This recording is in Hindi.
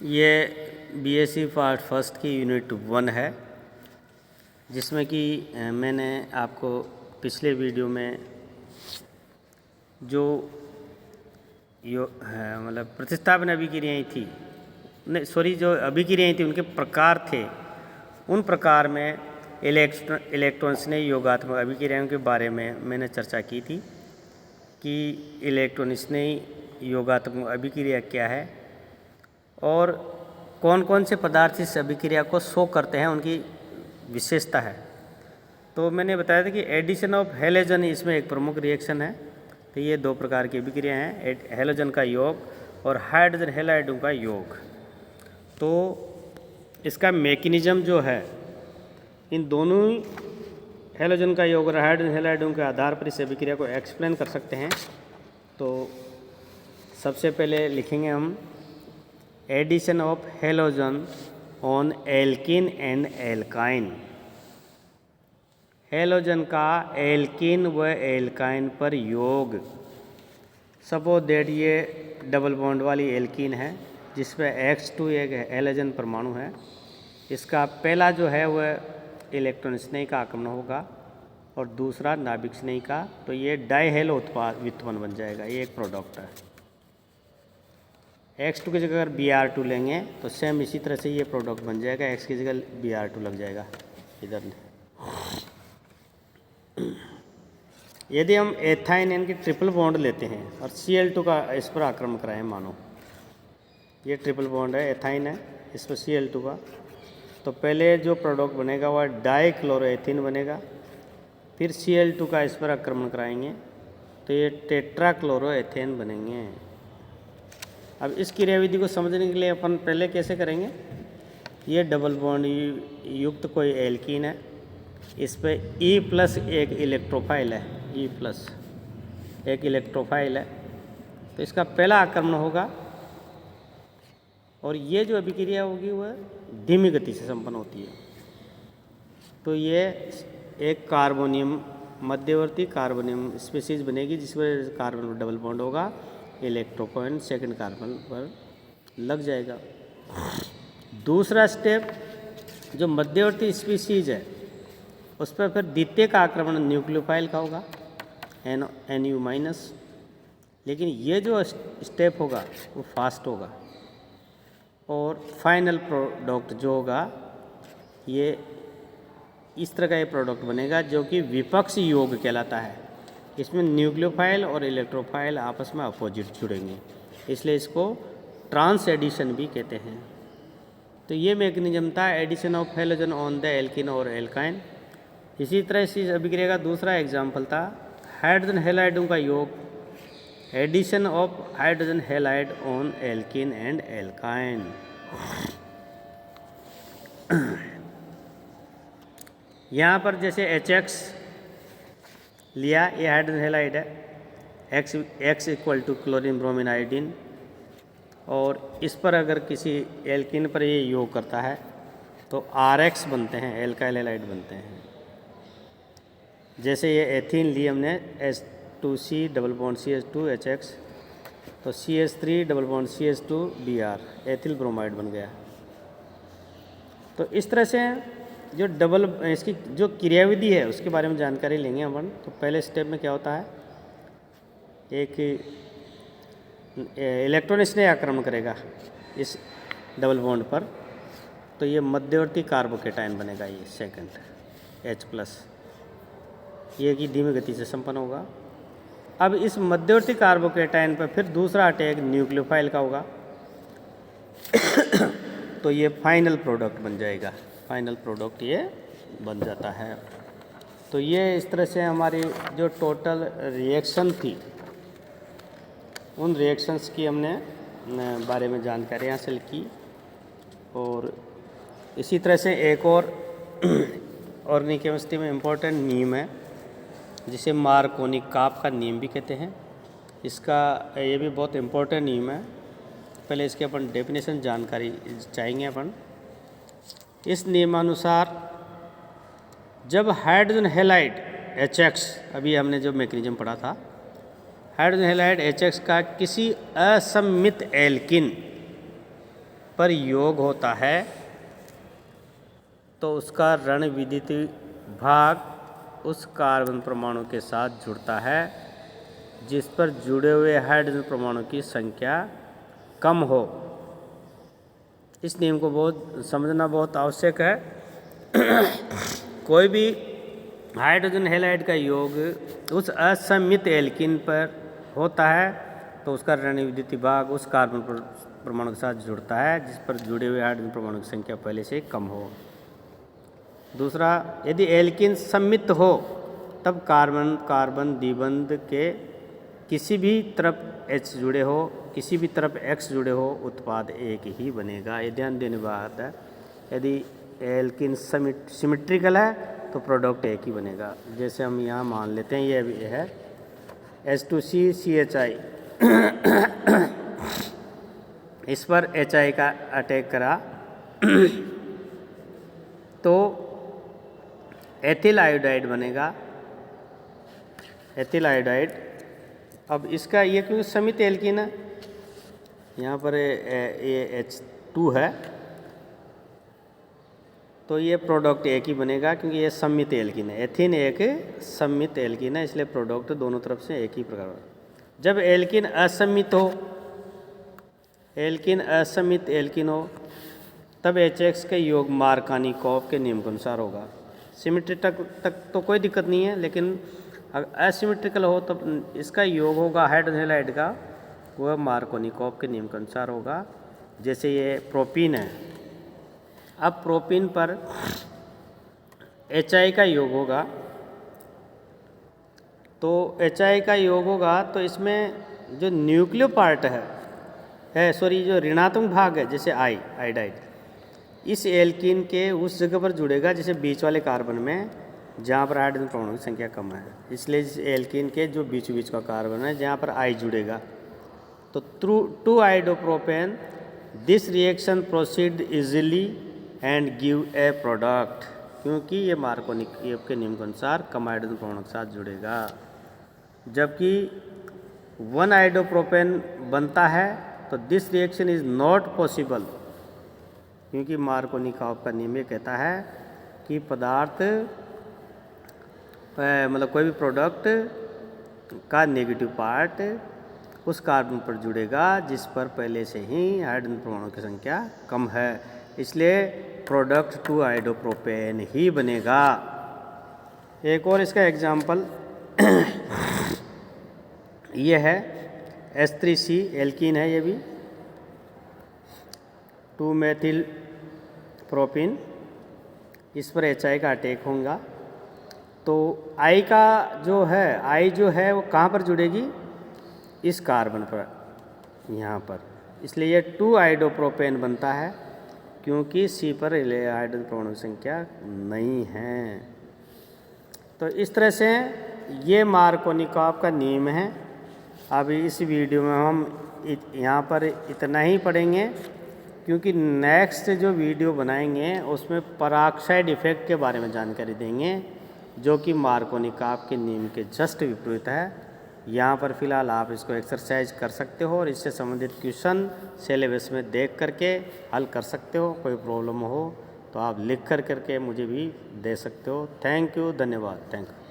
ये बीएससी पार्ट फर्स्ट की यूनिट 1 है, जिसमें कि मैंने आपको पिछले वीडियो में जो मतलब प्रतिस्थापन अभिक्रियाएँ थी, नहीं सॉरी, जो अभिक्रियाएँ थी उनके प्रकार थे, उन प्रकार में इलेक्ट्रॉन्स ने योगात्मक अभिक्रियाओं के बारे में मैंने चर्चा की थी कि इलेक्ट्रॉन्स ने योगात्मक अभिक्रिया क्या है और कौन कौन से पदार्थ इस अभिक्रिया को शो करते हैं, उनकी विशेषता है। तो मैंने बताया था कि एडिशन ऑफ हेलोजन इसमें एक प्रमुख रिएक्शन है। तो ये दो प्रकार की अभिक्रिया हैं, हेलोजन का योग और हाइड्रोजन हैलाइडों का योग। तो इसका मैकेनिज्म जो है, इन दोनों ही हेलोजन का योग और हाइड्रोजन हैलाइडों के आधार पर इस अभिक्रिया को एक्सप्लेन कर सकते हैं। तो सबसे पहले लिखेंगे हम addition of halogen on alkene and alkyne. Halogen का एल्कीन व एल्काइन पर योग। सपोज दैट ये डबल बॉन्ड वाली एल्कीन है जिसमें X2 एक हेलोजन परमाणु है। इसका पहला जो है वह इलेक्ट्रॉन स्नेही का आक्रमण होगा और दूसरा नाभिक स्नेही का। तो ये डाइहेलो उत्पाद व्युत्पन्न बन जाएगा, ये एक प्रोडक्ट है। X2 की जगह अगर Br2 लेंगे तो सेम इसी तरह से ये प्रोडक्ट बन जाएगा, X की जगह Br2 लग जाएगा इधर। यदि हम एथाइन यानी कि ट्रिपल बॉन्ड लेते हैं और Cl2 का इस पर आक्रमण कराएं, मानो ये ट्रिपल बॉन्ड है, एथाइन है, इस पर Cl2 का, तो पहले जो प्रोडक्ट बनेगा वह डाइक्लोरोएथीन बनेगा। फिर Cl2 का इस पर आक्रमण कराएंगे तो ये टेट्राक्लोरोएथेन बनेंगे। अब इस क्रियाविधि को समझने के लिए अपन पहले कैसे करेंगे, ये डबल बॉन्ड युक्त कोई एल्कीन है, इस पे E+ एक इलेक्ट्रोफाइल है, E+ एक इलेक्ट्रोफाइल है, तो इसका पहला आक्रमण होगा और ये जो अभिक्रिया होगी वह धीमी गति से संपन्न होती है। तो ये एक कार्बोनियम मध्यवर्ती कार्बोनियम स्पीशीज बनेगी जिसमें कार्बन पर डबल बॉन्ड होगा, इलेक्ट्रोफाइल सेकंड कार्बन पर लग जाएगा। दूसरा स्टेप, जो मध्यवर्ती स्पीशीज है उस पर फिर द्वितीय का आक्रमण न्यूक्लियोफाइल का होगा, Nu-, लेकिन ये जो स्टेप होगा वो फास्ट होगा और फाइनल प्रोडक्ट जो होगा ये इस तरह का ये प्रोडक्ट बनेगा जो कि विपक्ष योग कहलाता है। इसमें न्यूक्लियोफाइल और इलेक्ट्रोफाइल आपस में अपोजिट जुड़ेंगे, इसलिए इसको ट्रांस एडिशन भी कहते हैं। तो ये मैकेनिज्म था addition of halogen on the alkene और एल्काइन। इसी तरह इस अभिक्रिया का दूसरा एग्जाम्पल था हाइड्रोजन हैलाइडों का योग, addition of hydrogen halide on alkene and alkyne. यहाँ पर जैसे HX लिया, ये हाइड्रोजन हैलाइड है, X = क्लोरीन ब्रोमीन आयोडीन, और इस पर अगर किसी एल्कीन पर ये योग करता है तो RX बनते हैं, एल्काइल हैलाइड बनते हैं। जैसे ये एथीन ली हमने H2C double bond CH2 HX, तो CH3 double bond CH2 Br, ethyl bromide बन गया। तो इस तरह से जो इसकी जो क्रियाविधि है उसके बारे में जानकारी लेंगे अपन। तो पहले स्टेप में क्या होता है, एक इलेक्ट्रॉन इसने आक्रमण करेगा इस डबल बॉन्ड पर, तो ये मध्यवर्ती कार्बोकेटाइन बनेगा, ये सेकंड H+, ये की धीमी गति से संपन्न होगा। अब इस मध्यवर्ती कार्बोकेटाइन पर फिर दूसरा अटैक न्यूक्लियोफाइल का होगा तो ये फाइनल प्रोडक्ट बन जाएगा, फाइनल प्रोडक्ट ये बन जाता है। तो ये इस तरह से हमारी जो टोटल रिएक्शन थी उन रिएक्शंस की हमने बारे में जानकारी हासिल की। और इसी तरह से एक और ऑर्गेनिक केमिस्ट्री में इम्पोर्टेंट नियम है जिसे मार्कोनी-काप का नियम भी कहते हैं। इसका ये भी बहुत इम्पोर्टेंट नियम है। पहले इसके अपन डेफिनेशन जानकारी चाहेंगे अपन। इस नियमानुसार जब हाइड्रोजन हैलाइड HX, अभी हमने जो मैकेनिज्म पढ़ा था, हाइड्रोजन हैलाइड HX का किसी असममित एल्किन पर योग होता है तो उसका ऋण विद्युत भाग उस कार्बन परमाणु के साथ जुड़ता है जिस पर जुड़े हुए हाइड्रोजन परमाणु की संख्या कम हो। इस नियम को बहुत समझना बहुत आवश्यक है। कोई भी हाइड्रोजन हैलाइड का योग उस असमित एल्कीन पर होता है तो उसका ऋण विद्युत भाग उस कार्बन परमाणु के साथ जुड़ता है जिस पर जुड़े हुए हाइड्रोजन परमाणु की संख्या पहले से कम हो। दूसरा, यदि एल्कीन सममित हो तब कार्बन कार्बन द्विबंध के किसी भी तरफ H जुड़े हो, किसी भी तरफ X जुड़े हो, उत्पाद एक ही बनेगा। ये ध्यान देने बात है। यदि एल्कीन सिमेट्रिकल है तो प्रोडक्ट एक ही बनेगा। जैसे हम यहाँ मान लेते हैं ये भी है H2CCHI इस पर HI का अटैक करा तो एथिल आयोडाइड बनेगा, एथिल आयोडाइड। अब इसका ये क्योंकि समित एल्कीन है, यहाँ पर ये H2 है तो ये प्रोडक्ट एक ही बनेगा क्योंकि ये सम्मित एल्कीन है। एथीन एक सम्मित एल्कीन है इसलिए प्रोडक्ट दोनों तरफ से एक ही प्रकार। जब एल्कीन असम्मित हो, एल्कीन असम्मित एल्कीन हो तब HX के योग मार्कानिकॉफ के नियम के अनुसार होगा। सिमेट्री तक तो कोई दिक्कत नहीं है, लेकिन अगर असिमेट्रिकल हो तब इसका योग होगा हाइड्रोजन हैलाइड का, वह मार्कानिकॉफ के नियम के अनुसार होगा। जैसे ये प्रोपीन है, अब प्रोपीन पर HI का योग होगा तो HI का योग होगा तो इसमें जो न्यूक्लियो पार्ट है जो ऋणात्मक भाग है जैसे आयोडाइड, इस एल्कीन के उस जगह पर जुड़ेगा जैसे बीच वाले कार्बन में जहाँ पर हाइड्रोजन परमाणु की संख्या कम है। इसलिए इस एल्कीन के जो बीच बीच का कार्बन है जहाँ पर I जुड़ेगा तो थ्रू 2-आइडोप्रोपेन this reaction proceed easily and give a product, क्योंकि ये मार्कोनिकॉफ के नियम के अनुसार कम हाइड्रोजन परमाणु के साथ जुड़ेगा। जबकि 1-आइडोप्रोपेन बनता है तो this reaction is not possible, क्योंकि मार्कोनिकॉफ का नियम ये कहता है कि पदार्थ मतलब कोई भी प्रोडक्ट का नेगेटिव पार्ट उस कार्बन पर जुड़ेगा जिस पर पहले से ही हाइड्रोजन परमाणु की संख्या कम है, इसलिए प्रोडक्ट 2-आइडोप्रोपेन ही बनेगा। एक और इसका एग्जाम्पल ये है H3C एल्कीन है, ये भी 2-मेथिल प्रोपीन, इस पर HI का अटैक होगा तो I जो है वो कहाँ पर जुड़ेगी, इस कार्बन पर, यहाँ पर, इसलिए ये 2-आइडोप्रोपेन बनता है क्योंकि C पर हाइड्रोजन परमाणु की संख्या नहीं है। तो इस तरह से ये मार्कोनिकॉफ का नियम है। अभी इस वीडियो में हम यहाँ पर इतना ही पढ़ेंगे, क्योंकि नेक्स्ट जो वीडियो बनाएंगे उसमें पराक्साइड इफेक्ट के बारे में जानकारी देंगे जो कि मार्कोनिकॉफ के नियम के जस्ट विपरीत है। यहाँ पर फिलहाल आप इसको एक्सरसाइज कर सकते हो और इससे संबंधित क्वेश्चन सिलेबस में देख करके हल कर सकते हो। कोई प्रॉब्लम हो तो आप लिख करके मुझे भी दे सकते हो। थैंक यू, धन्यवाद, थैंक यू।